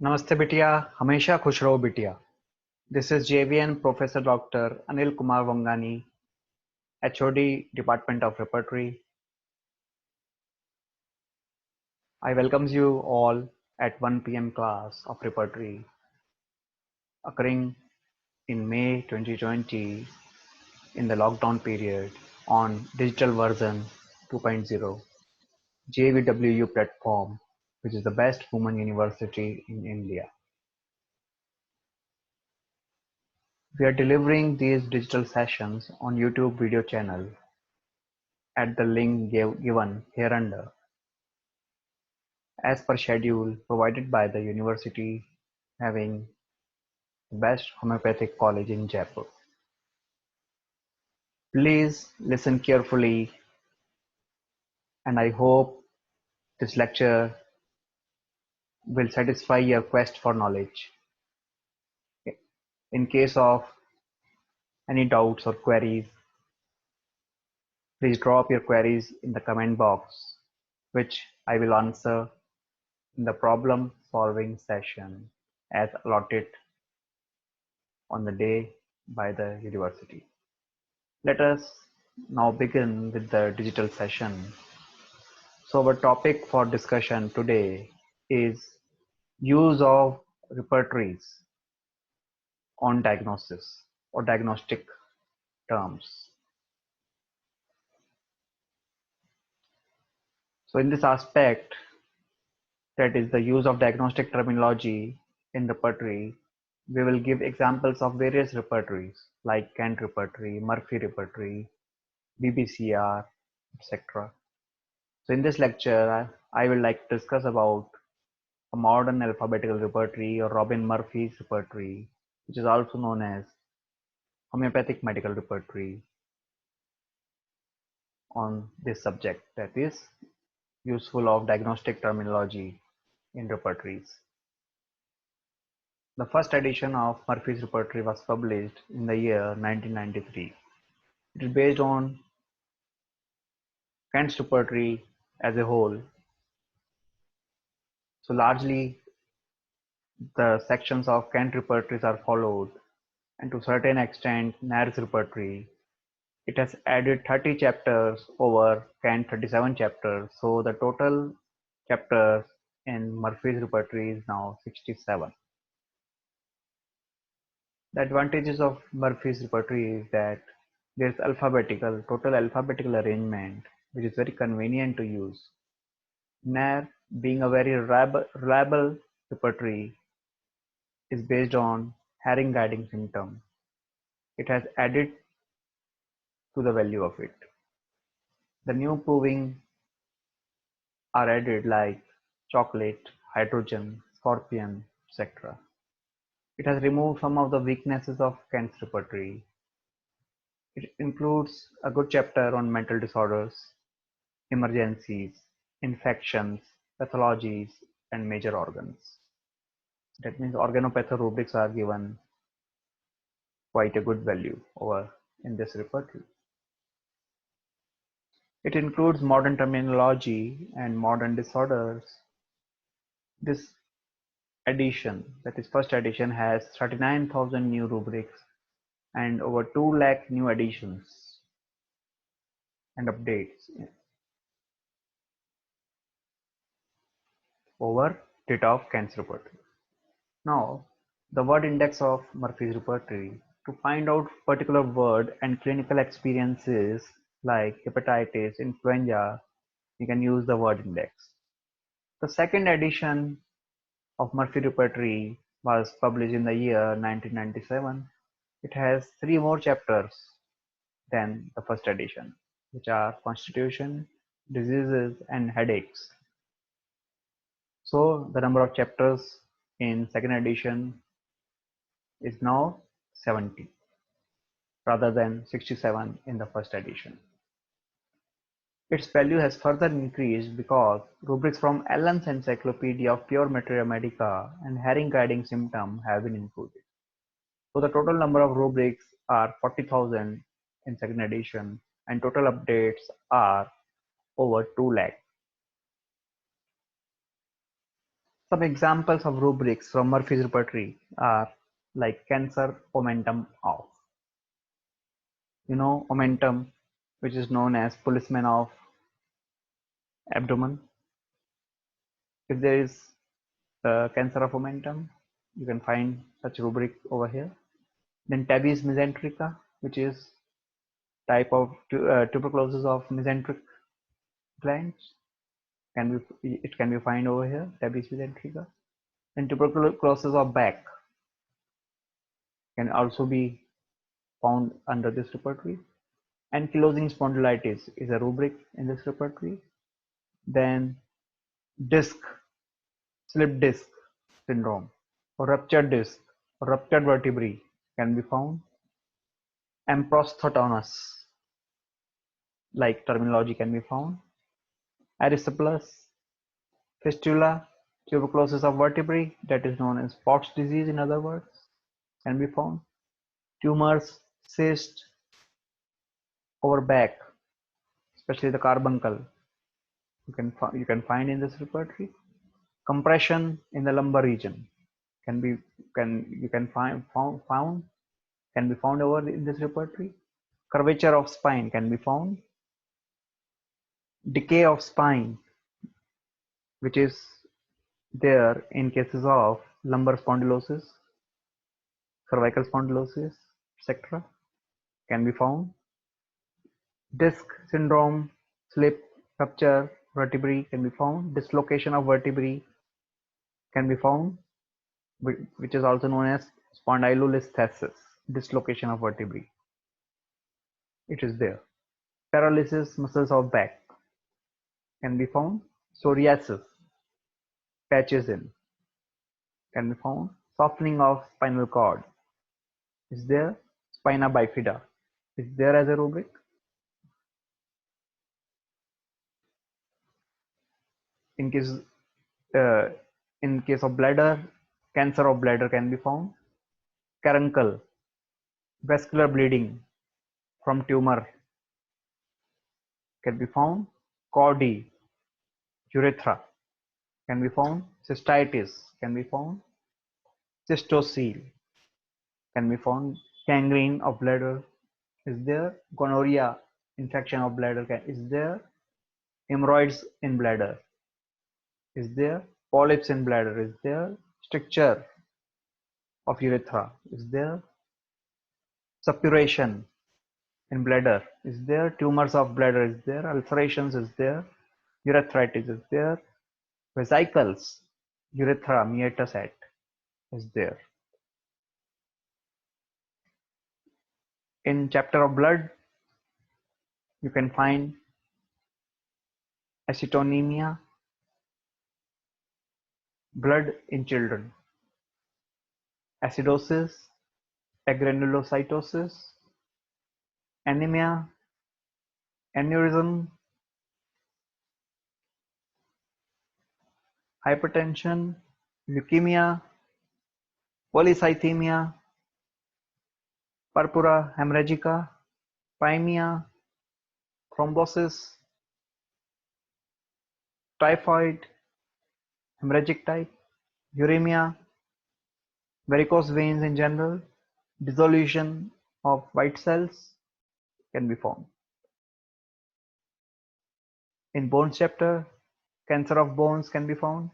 नमस्ते बिटिया, हमेशा खुश रहो बिटिया। This is JVN Professor Dr. Anil Kumar Wangani, HOD Department of Repertory. I welcome you all at 1 p.m. class of Repertory occurring in May 2020 in the lockdown period on digital version 2.0 JVWU platform, which is the best women university in India. We are delivering these digital sessions on YouTube video channel at the link given hereunder, as per schedule provided by the university having the best homeopathic college in Jaipur. Please listen carefully, and I hope this lecture will satisfy your quest for knowledge. In case of any doubts or queries, please drop your queries in the comment box, which I will answer in the problem solving session as allotted on the day by the university. Let us now begin with the digital session. So our topic for discussion today is use of repertories on diagnosis or diagnostic terms. So in this aspect, that is the use of diagnostic terminology in repertory, we will give examples of various repertories like Kent repertory, Murphy repertory, BBCR, etc. So in this lecture, I will like to discuss about a modern alphabetical repertory or Robin Murphy's repertory, which is also known as homeopathic medical repertory on this subject, that is useful of diagnostic terminology in repertories. The first edition of Murphy's repertory was published in the year 1993. It is based on Kent's repertory as a whole. So largely the sections of Kent repertories are followed, and to a certain extent Nair's repertory. It has added 30 chapters over Kent 37 chapters, so the total chapters in Murphy's repertory is now 67. The advantages of Murphy's repertory is that there's total alphabetical arrangement, which is very convenient to use. Nair, being a very reliable repertory, is based on Haring guiding symptom. It has added to the value of it. The new proving are added like chocolate, hydrogen, scorpion, etc. It has removed some of the weaknesses of Kent's repertory. It includes a good chapter on mental disorders, emergencies, infections, pathologies, and major organs. That means organopatho rubrics are given quite a good value over in this repertory. It includes modern terminology and modern disorders. This edition, that is first edition, has 39,000 new rubrics and over 2 lakh new additions and updates over data of Kent's repertory. Now, the word index of Murphy's repertory, to find out particular word and clinical experiences like hepatitis, influenza, you can use the word index. The second edition of Murphy repertory was published in the year 1997. It has 3 more chapters than the first edition, which are constitution, diseases, and headaches. So the number of chapters in second edition is now 70 rather than 67 in the first edition. Its value has further increased because rubrics from Allen's Encyclopedia of Pure Materia Medica and Haring Guiding Symptom have been included. So the total number of rubrics are 40,000 in second edition, and total updates are over 2 lakh. Some examples of rubrics from Murphy's repertory are like cancer omentum of. Omentum, which is known as policeman of abdomen. If there is cancer of omentum, you can find such rubric over here. Then tabes mesenterica, which is type of tuberculosis of mesenteric glands. It can be found over here, tabes mesenterica. Then tuberculosis of back can also be found under this repertory. Ankylosing spondylitis is a rubric in this repertory. Then disc, slip disc syndrome, or ruptured disc, or ruptured vertebrae can be found. Emprosthotonus, like terminology, can be found. Erysipelas, fistula, tuberculosis of vertebrae, that is known as Pott's disease in other words, can be found. Tumors, cyst over back, especially the carbuncle, you can find in this repertory. Compression in the lumbar region can be found over in this repertory. Curvature of spine can be found. Decay of spine, which is there in cases of lumbar spondylosis, cervical spondylosis, etc., can be found. Disc syndrome, slip, rupture, vertebrae can be found. Dislocation of vertebrae can be found, which is also known as spondylolisthesis, dislocation of vertebrae. It is there. Paralysis muscles of back can be found. Psoriasis, patches in, can be found. Softening of spinal cord is there. Spina bifida is there as a rubric. In case uh, in case of bladder, cancer of bladder can be found. Caruncle, vascular bleeding from tumor can be found. Cordy, urethra can be found. Cystitis can be found. Cystocele can be found. Gangrene of bladder is there. Gonorrhea, infection of bladder is there. Hemorrhoids in bladder is there. Polyps in bladder is there. Stricture of urethra is there. Suppuration in bladder is there. Tumors of bladder is there. Ulcerations is there. Urethritis is there. Vesicles, urethra, meatus at is there. In chapter of blood, you can find acetonemia, blood in children, acidosis, agranulocytosis, anemia, aneurysm, hypertension, leukemia, polycythemia, purpura hemorrhagica, pyemia, thrombosis, typhoid, hemorrhagic type, uremia, varicose veins in general, dissolution of white cells can be found. In bones chapter, cancer of bones can be found,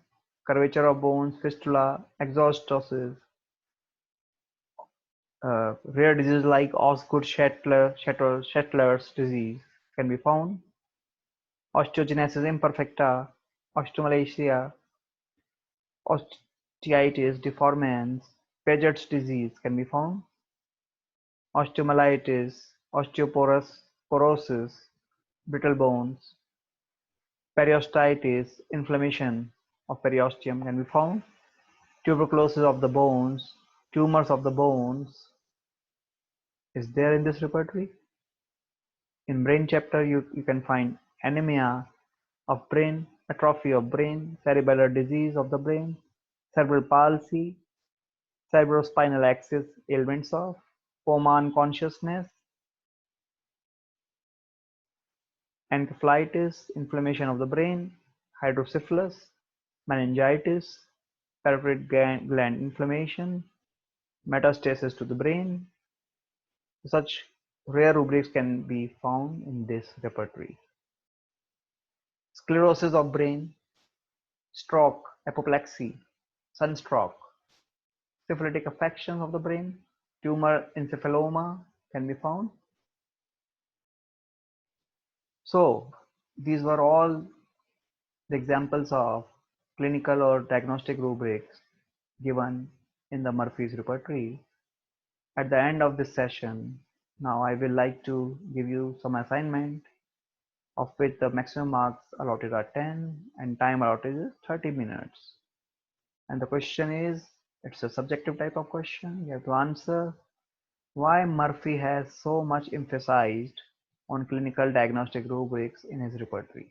curvature of bones, fistula, exostosis, rare diseases like Osgood-Scheffler's disease can be found, osteogenesis imperfecta, osteomalacia, osteitis deformans, Paget's disease can be found, osteomyelitis, osteoporosis, brittle bones, periostitis, inflammation of periosteum can be found, tuberculosis of the bones, tumors of the bones is there in this repertory. In brain chapter, you can find anemia of brain, atrophy of brain, cerebellar disease of the brain, cerebral palsy, cerebrospinal axis ailments of, coma unconsciousness, encephalitis, inflammation of the brain, hydrocephalus, meningitis, pituitary gland inflammation, metastasis to the brain. Such rare rubrics can be found in this repertoire. Sclerosis of brain, stroke, apoplexy, sunstroke, syphilitic affections of the brain, tumor encephaloma can be found. So these were all the examples of clinical or diagnostic rubrics given in the Murphy's repertoire. At the end of this session, now I will like to give you some assignment of which the maximum marks allotted are 10 and time allotted is 30 minutes. And the question is, it's a subjective type of question. You have to answer why Murphy has so much emphasized on clinical diagnostic rubrics in his repertoire.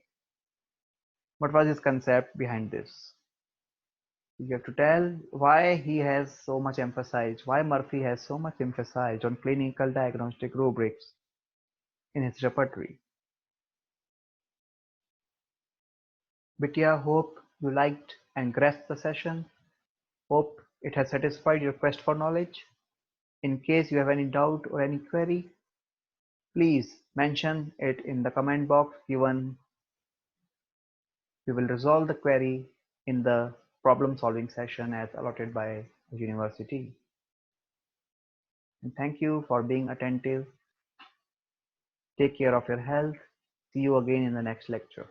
What was his concept behind this? You have to tell why he has so much emphasized, why Murphy has so much emphasized on clinical diagnostic rubrics in his repertoire. Bitya, hope you liked and grasped the session. Hope it has satisfied your quest for knowledge. In case you have any doubt or any query, please mention it in the comment box given. We will resolve the query in the problem solving session as allotted by the university. And thank you for being attentive. Take care of your health. See you again in the next lecture.